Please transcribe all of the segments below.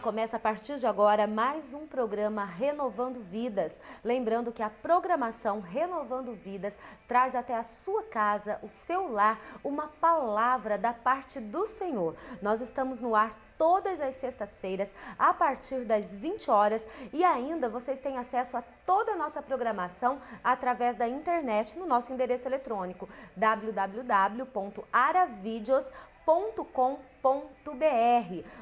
Começa a partir de agora mais um programa Renovando Vidas. Lembrando que a programação Renovando Vidas traz até a sua casa, o seu lar, uma palavra da parte do Senhor. Nós estamos no ar todas as sextas-feiras, a partir das 20 horas, e ainda vocês têm acesso a toda a nossa programação através da internet no nosso endereço eletrônico www.aravideos.com.br.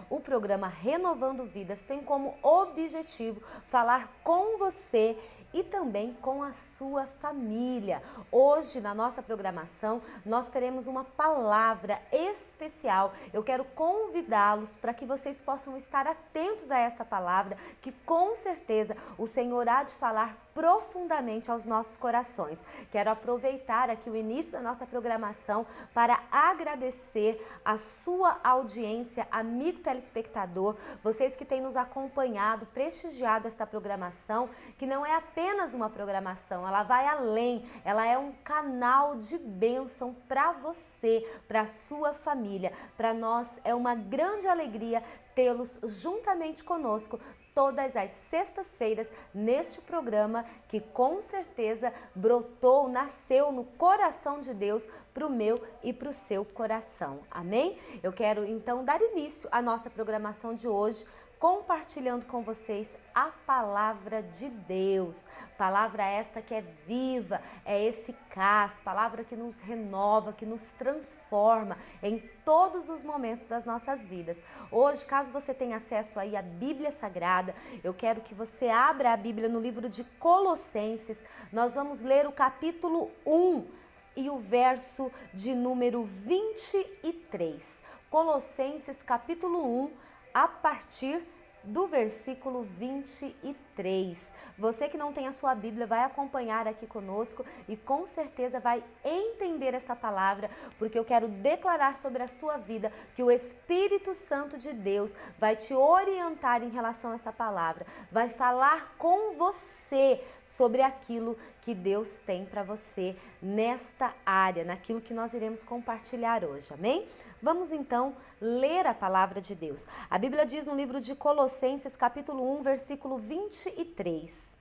O programa Renovando Vidas tem como objetivo falar com você e também com a sua família. Hoje, na nossa programação, nós teremos uma palavra especial. Eu quero convidá-los para que vocês possam estar atentos a esta palavra, que com certeza o Senhor há de falar profundamente aos nossos corações. Quero aproveitar aqui o início da nossa programação para agradecer a sua audiência, amigo telespectador, vocês que têm nos acompanhado, prestigiado esta programação, que não é apenas uma programação, ela vai além, ela é um canal de bênção para você, para a sua família. Para nós é uma grande alegria tê-los juntamente conosco todas as sextas-feiras neste programa que com certeza brotou, nasceu no coração de Deus para o meu e para o seu coração. Amém? Eu quero então dar início à nossa programação de hoje, compartilhando com vocês a palavra de Deus. Palavra esta que é viva, é eficaz, palavra que nos renova, que nos transforma em todos os momentos das nossas vidas. Hoje, caso você tenha acesso aí à Bíblia Sagrada, eu quero que você abra a Bíblia no livro de Colossenses. Nós vamos ler o capítulo 1 e o verso de número 23. Colossenses capítulo 1, a partir do versículo 23. Você que não tem a sua Bíblia vai acompanhar aqui conosco e com certeza vai entender essa palavra, porque eu quero declarar sobre a sua vida que o Espírito Santo de Deus vai te orientar em relação a essa palavra, vai falar com você sobre aquilo que Deus tem para você nesta área, naquilo que nós iremos compartilhar hoje, amém? Vamos então ler a palavra de Deus. A Bíblia diz no livro de Colossenses, capítulo 1, versículo 23.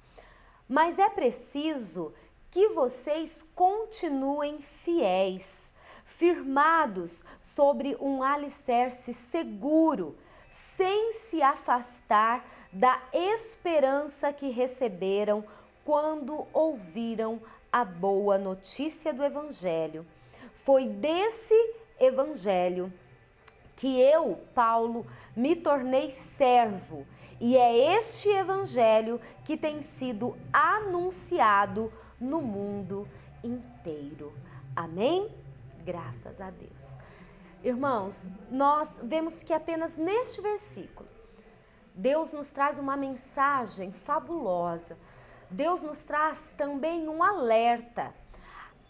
Mas é preciso que vocês continuem fiéis, firmados sobre um alicerce seguro, sem se afastar da esperança que receberam quando ouviram a boa notícia do Evangelho. Foi desse Evangelho que eu, Paulo, me tornei servo, e é este Evangelho que tem sido anunciado no mundo inteiro. Amém? Graças a Deus. Irmãos, nós vemos que apenas neste versículo, Deus nos traz uma mensagem fabulosa. Deus nos traz também um alerta.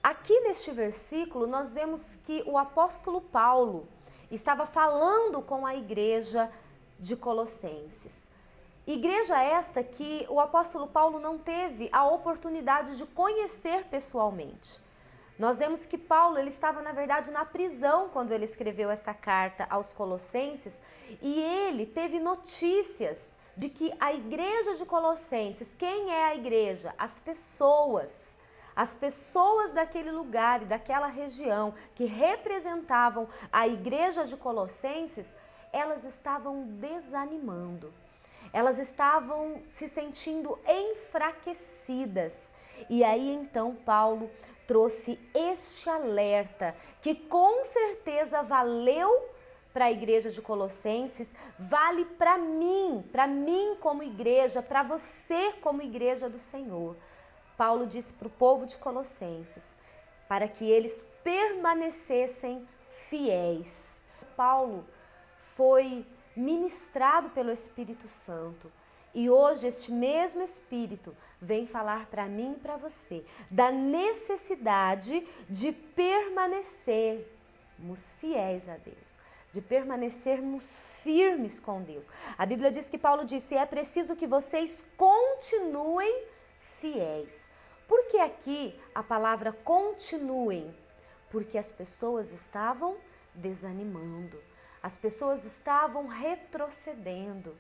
Aqui neste versículo, nós vemos que o apóstolo Paulo estava falando com a igreja de Colossenses. Igreja esta que o apóstolo Paulo não teve a oportunidade de conhecer pessoalmente. Nós vemos que Paulo ele estava, na verdade, na prisão quando ele escreveu esta carta aos Colossenses, e ele teve notícias de que a igreja de Colossenses, quem é a igreja? As pessoas daquele lugar e daquela região que representavam a igreja de Colossenses, elas estavam desanimando, elas estavam se sentindo enfraquecidas. E aí então Paulo trouxe este alerta que com certeza valeu para a igreja de Colossenses, vale para mim como igreja, para você como igreja do Senhor. Paulo disse para o povo de Colossenses, para que eles permanecessem fiéis. Paulo foi ministrado pelo Espírito Santo, e hoje este mesmo Espírito vem falar para mim e para você da necessidade de permanecermos fiéis a Deus, de permanecermos firmes com Deus. A Bíblia diz que Paulo disse: é preciso que vocês continuem fiéis. Por que aqui a palavra continuem? Porque as pessoas estavam desanimando, as pessoas estavam retrocedendo.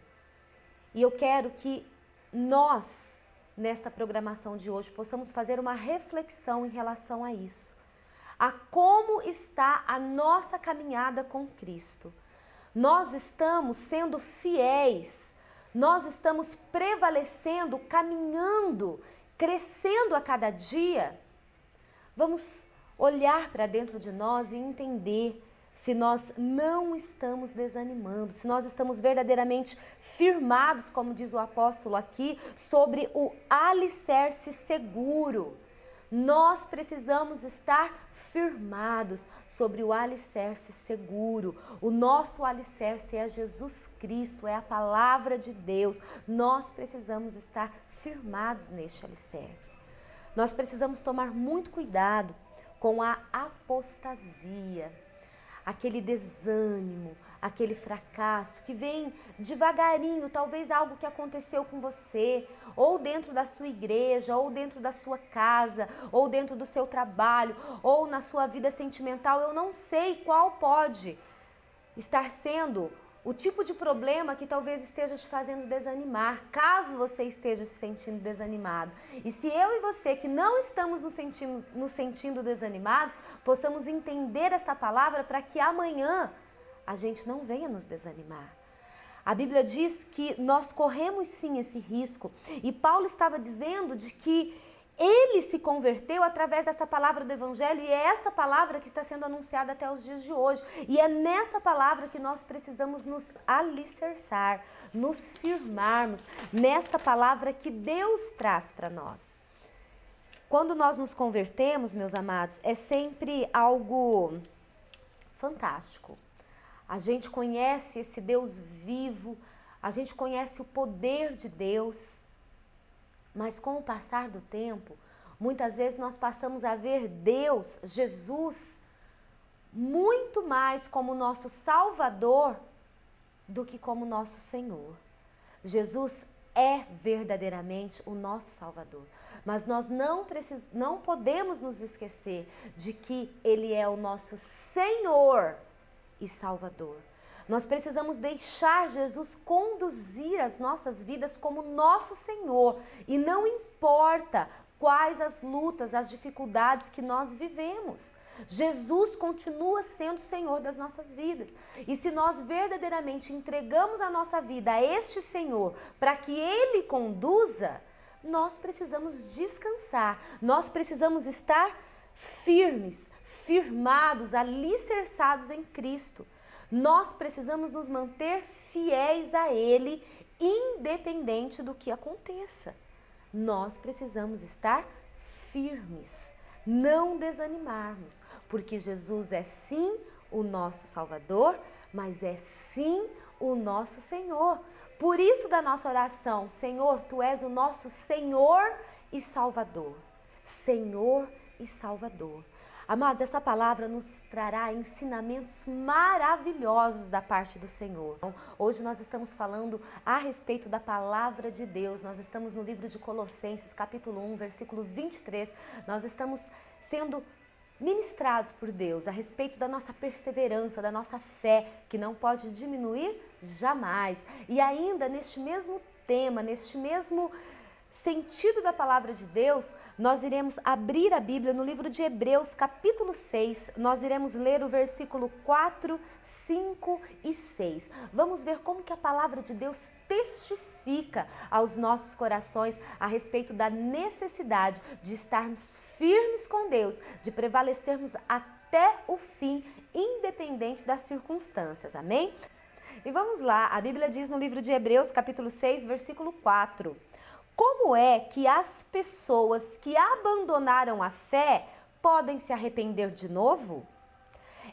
E eu quero que nós, nesta programação de hoje, possamos fazer uma reflexão em relação a isso. A como está a nossa caminhada com Cristo. Nós estamos sendo fiéis, nós estamos prevalecendo, caminhando, crescendo a cada dia. Vamos olhar para dentro de nós e entender se nós não estamos desanimando, se nós estamos verdadeiramente firmados, como diz o apóstolo aqui, sobre o alicerce seguro. Nós precisamos estar firmados sobre o alicerce seguro. O nosso alicerce é Jesus Cristo, é a palavra de Deus. Nós precisamos estar firmados neste alicerce. Nós precisamos tomar muito cuidado com a apostasia, aquele desânimo, aquele fracasso que vem devagarinho, talvez algo que aconteceu com você, ou dentro da sua igreja, ou dentro da sua casa, ou dentro do seu trabalho, ou na sua vida sentimental. Eu não sei qual pode estar sendo o tipo de problema que talvez esteja te fazendo desanimar, caso você esteja se sentindo desanimado. E se eu e você que não estamos nos sentindo desanimados, possamos entender essa palavra para que amanhã a gente não venha nos desanimar. A Bíblia diz que nós corremos sim esse risco. E Paulo estava dizendo de que ele se converteu através dessa palavra do Evangelho e é essa palavra que está sendo anunciada até os dias de hoje. E é nessa palavra que nós precisamos nos alicerçar, nos firmarmos nesta palavra que Deus traz para nós. Quando nós nos convertemos, meus amados, é sempre algo fantástico. A gente conhece esse Deus vivo, a gente conhece o poder de Deus. Mas com o passar do tempo, muitas vezes nós passamos a ver Deus, Jesus, muito mais como nosso Salvador do que como nosso Senhor. Jesus é verdadeiramente o nosso Salvador, mas nós não podemos nos esquecer de que Ele é o nosso Senhor e Salvador. Nós precisamos deixar Jesus conduzir as nossas vidas como nosso Senhor. E não importa quais as lutas, as dificuldades que nós vivemos. Jesus continua sendo o Senhor das nossas vidas. E se nós verdadeiramente entregamos a nossa vida a este Senhor para que Ele conduza, nós precisamos descansar. Nós precisamos estar firmes, firmados, alicerçados em Cristo. Nós precisamos nos manter fiéis a Ele, independente do que aconteça. Nós precisamos estar firmes, não desanimarmos, porque Jesus é sim o nosso Salvador, mas é sim o nosso Senhor. Por isso da nossa oração, Senhor, Tu és o nosso Senhor e Salvador. Senhor e Salvador. Amados, essa palavra nos trará ensinamentos maravilhosos da parte do Senhor. Hoje nós estamos falando a respeito da palavra de Deus. Nós estamos no livro de Colossenses, capítulo 1, versículo 23. Nós estamos sendo ministrados por Deus a respeito da nossa perseverança, da nossa fé, que não pode diminuir jamais. E ainda neste mesmo tema, neste mesmo sentido da palavra de Deus, nós iremos abrir a Bíblia no livro de Hebreus, capítulo 6. Nós iremos ler o versículo 4, 5 e 6. Vamos ver como que a palavra de Deus testifica aos nossos corações a respeito da necessidade de estarmos firmes com Deus, de prevalecermos até o fim, independente das circunstâncias. Amém? E vamos lá, a Bíblia diz no livro de Hebreus, capítulo 6, versículo 4. Como é que as pessoas que abandonaram a fé podem se arrepender de novo?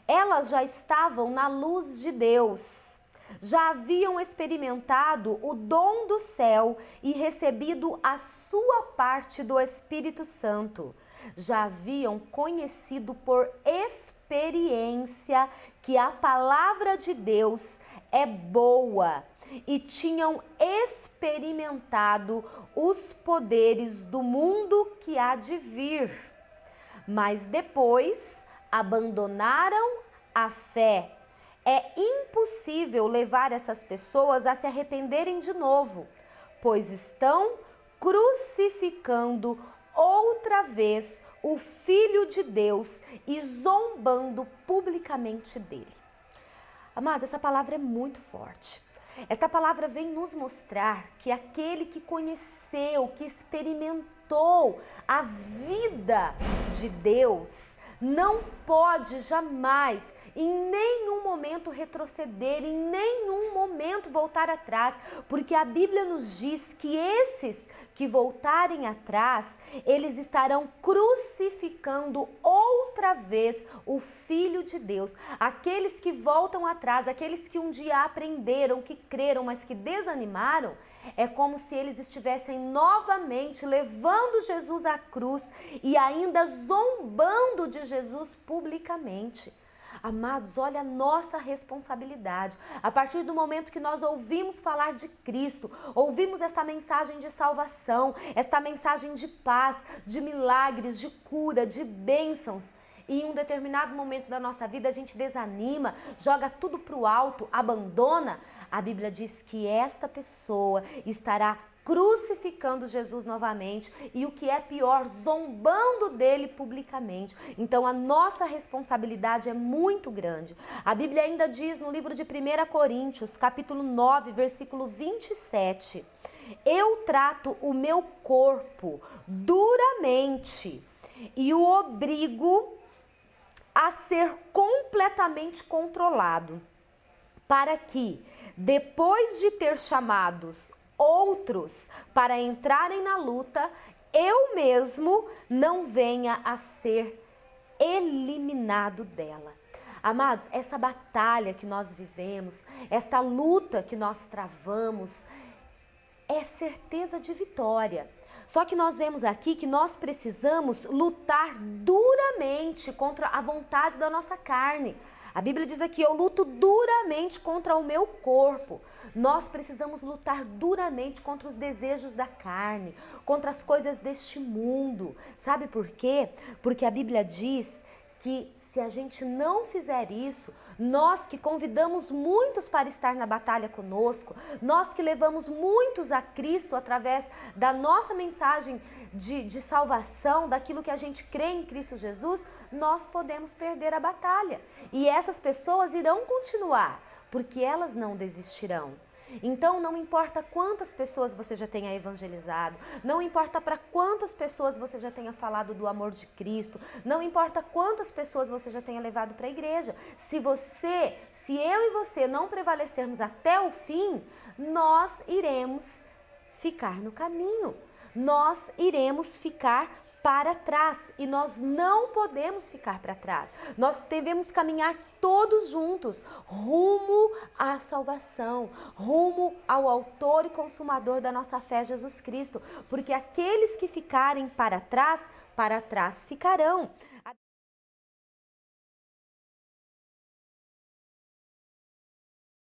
Elas já estavam na luz de Deus, já haviam experimentado o dom do céu e recebido a sua parte do Espírito Santo. Já haviam conhecido por experiência que a palavra de Deus é boa e tinham experimentado os poderes do mundo que há de vir. Mas depois abandonaram a fé. é impossível levar essas pessoas a se arrependerem de novo, pois estão crucificando outra vez o Filho de Deus e zombando publicamente dele. Amada, essa palavra é muito forte. Esta palavra vem nos mostrar que aquele que conheceu, que experimentou a vida de Deus, não pode jamais, em nenhum momento retroceder, em nenhum momento voltar atrás, porque a Bíblia nos diz que esses que voltarem atrás, eles estarão crucificando outra vez o Filho de Deus. Aqueles que voltam atrás, aqueles que um dia aprenderam, que creram, mas que desanimaram, é como se eles estivessem novamente levando Jesus à cruz e ainda zombando de Jesus publicamente. Amados, olha a nossa responsabilidade. A partir do momento que nós ouvimos falar de Cristo, ouvimos essa mensagem de salvação, essa mensagem de paz, de milagres, de cura, de bênçãos, e em um determinado momento da nossa vida a gente desanima, joga tudo para o alto, abandona, a Bíblia diz que esta pessoa estará crucificando Jesus novamente e, o que é pior, zombando dele publicamente. Então a nossa responsabilidade é muito grande. A Bíblia ainda diz no livro de 1 Coríntios, capítulo 9, versículo 27, eu trato o meu corpo duramente e o obrigo a ser completamente controlado, para que, depois de ter chamados outros para entrarem na luta, eu mesmo não venha a ser eliminado dela. Amados, essa batalha que nós vivemos, esta luta que nós travamos, é certeza de vitória. Só que nós vemos aqui que nós precisamos lutar duramente contra a vontade da nossa carne. A Bíblia diz aqui, eu luto duramente contra o meu corpo. Nós precisamos lutar duramente contra os desejos da carne, contra as coisas deste mundo. Sabe por quê? Porque a Bíblia diz que se a gente não fizer isso, nós que convidamos muitos para estar na batalha conosco, nós que levamos muitos a Cristo através da nossa mensagem de salvação, daquilo que a gente crê em Cristo Jesus, nós podemos perder a batalha. E essas pessoas irão continuar, porque elas não desistirão. Então não importa quantas pessoas você já tenha evangelizado, não importa para quantas pessoas você já tenha falado do amor de Cristo, não importa quantas pessoas você já tenha levado para a igreja, se eu e você não prevalecermos até o fim, nós iremos ficar no caminho, nós iremos ficar para trás e nós não podemos ficar para trás. Nós devemos caminhar todos juntos rumo à salvação, rumo ao autor e consumador da nossa fé, Jesus Cristo, porque aqueles que ficarem para trás ficarão.